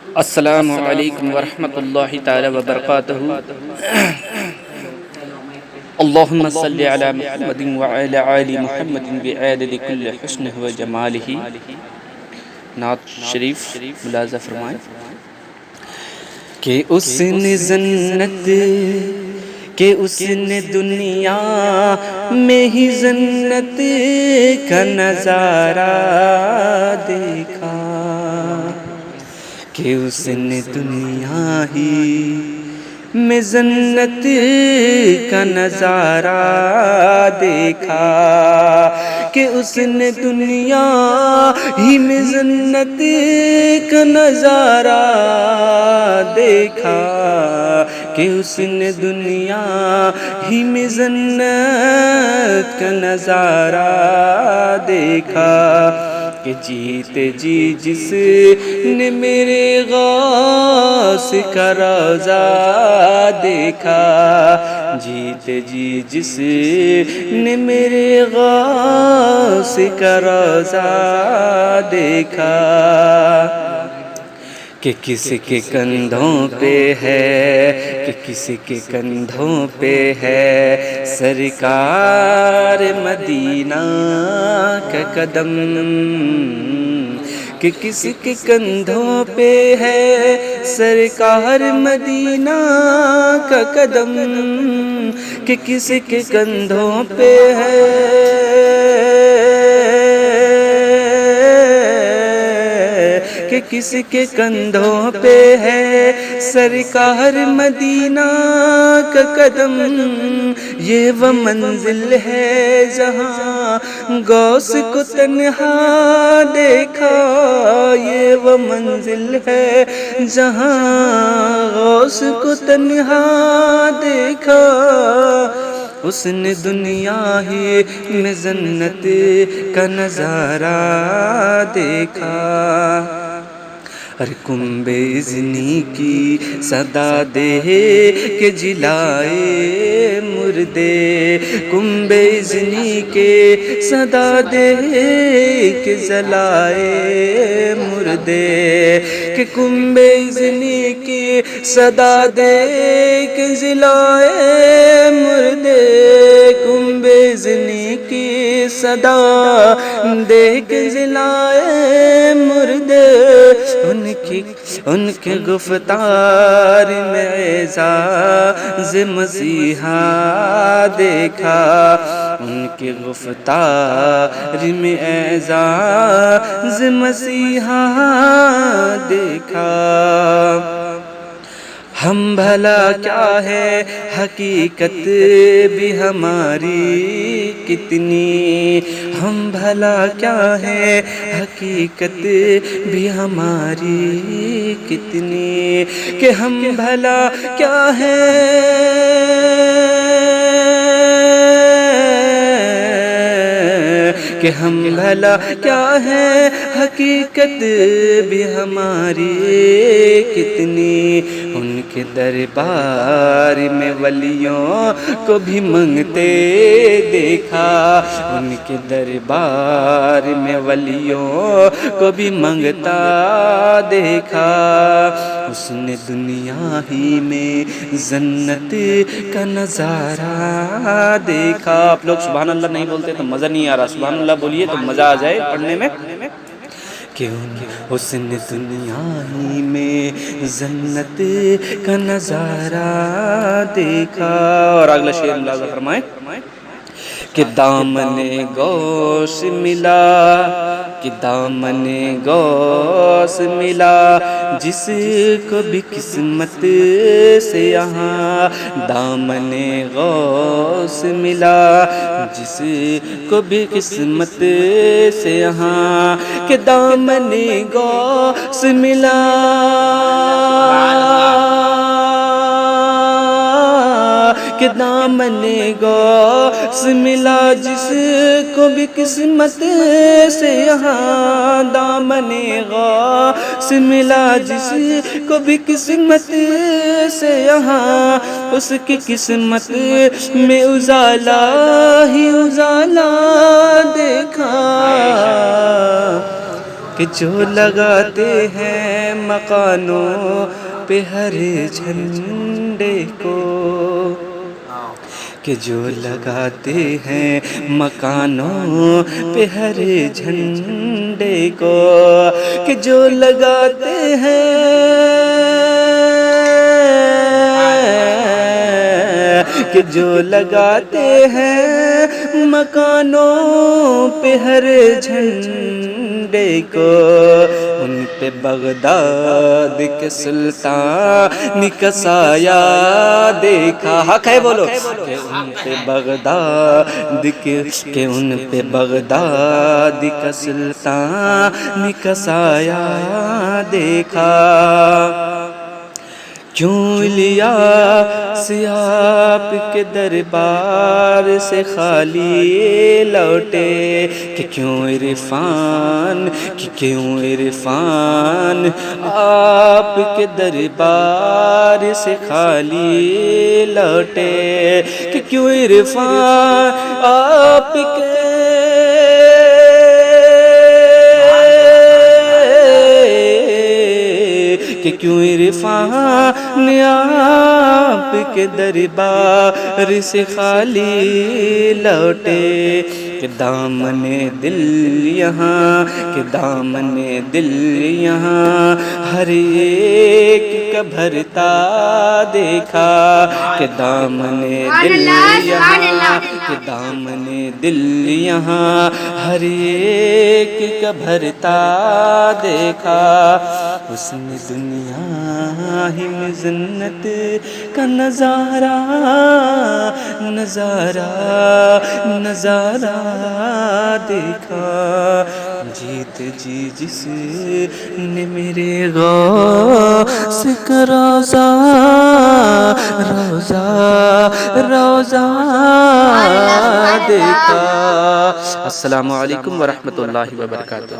السلام علیکم ورحمۃ اللہ تعالی وبرکاتہ۔ اللہم صلی علی محمد وعلی آل محمد بعدد کل حسن و جمالہ۔ نعت شریف ملاحظہ فرمائیں کہ اس نے جنت کہ اس نے دنیا میں ہی جنت کا نظارہ دیکھا، کہ اس نے دنیا ہی میں جنت کا نظارہ دیکھا، کہ اس نے دنیا ہی میں جنت کا نظارہ دیکھا، کہ اس نے دنیا ہی میں جنت کا نظارہ دیکھا، کہ جیتے جی جس نے میرے غوث کا روضہ دیکھا، جیتے جی جس نے میرے غوث کا روضہ دیکھا، کہ کسی کے کندھوں پہ ہے، کہ کسی کے کندھوں پہ ہے سرکار مدینہ کا قدم، کہ کسی کے کندھوں پہ ہے سرکار مدینہ کا قدم، کہ کسی کے کندھوں پہ ہے، کہ کسی کے کندھوں پہ ہے سرکار مدینہ کا قدم، یہ وہ منزل ہے جہاں غوث کو تنہا دیکھا، یہ وہ منزل ہے جہاں غوث کو تنہا دیکھا، اس نے دنیا ہی میں جنت کا نظارہ دیکھا۔ کنب اذنی کی صدا دے کہ جلائے مردے، کنب اذنی کے صدا دے کہ جلائے مردے، کہ کنب اذنی کی صدا دے کہ جلائے مردے، کنب اذنی کی صدا دے کہ جلائے مردے، ان کے گفتار میں اعزاز مسیحا دیکھا، ان کے گفتار میں اعزاز مسیحا دیکھا۔ ہم بھلا کیا ہے حقیقت بھی ہماری کتنی، ہم بھلا کیا ہے حقیقت بھی ہماری کتنی، کہ ہم بھلا کیا ہے کہ ہم بھلا کیا ہے حقیقت بھی ہماری کتنی، ان کے دربار میں ولیوں کو بھی منگتے دیکھا، ان کے دربار میں ولیوں کو بھی منگتا دیکھا، اس نے دنیا ہی میں جنت کا نظارہ دیکھا۔ آپ لوگ سبحان اللہ نہیں بولتے تو مزہ نہیں آ رہا، سبحان اللہ بولیے تو مزہ آ جائے پڑھنے میں، کہ اس نے دنیا ہی میں جنت کا نظارہ دیکھا۔ اور اگلا شعر ملاحظہ فرمائیں کہ دامن غوث ملا، کہ دامن غوث ملا جس کو بھی قسمت سے یہاں، دامن غوث ملا جس کو بھی قسمت سے یہاں، کہ دامن غوث ملا، کہ دامن غوث ملا جس کو بھی قسمت سے یہاں، دامن غوث ملا جس کو بھی قسمت سے یہاں، اس کی قسمت میں اجالا ہی اجالا دیکھا، کہ جو لگاتے ہیں مکانوں پہ ہر جھنڈے کو، کہ جو لگاتے ہیں مکانوں پہ ہر جھنڈے کو، کہ جو لگاتے ہیں، کہ جو لگاتے ہیں مکانوں پہ ہر جھنڈے کو، ان پہ بغداد کے سلطان کا سایہ دیکھا۔ حق ہے بولو کہ ان پہ بغداد کہ ان پہ بغداد کا سلطان کا سایہ دیکھا۔ کیوں الیاس آپ کے دربار سے خالی لوٹے، کہ کیوں عرفان آپ کے دربار سے خالی لوٹے، کہ کیوں عرفان آپ کے کہ کیوں عرفان آپ کے دربار سے خالی لوٹے، کہ دامن دل یہاں، کہ دامن دل یہاں ہر ایک کا بھرتا دیکھا، کہ دامن دل یہاں، کہ دامن دل یہاں ہر ایک کا بھرتا دیکھا۔ اس نے دنیا ہی میں جنت کا نظارہ دیکھا، جیت جی جس نے میرے غوث کا روضہ دیکھا۔ السلام علیکم ورحمۃ اللہ وبرکاتہ۔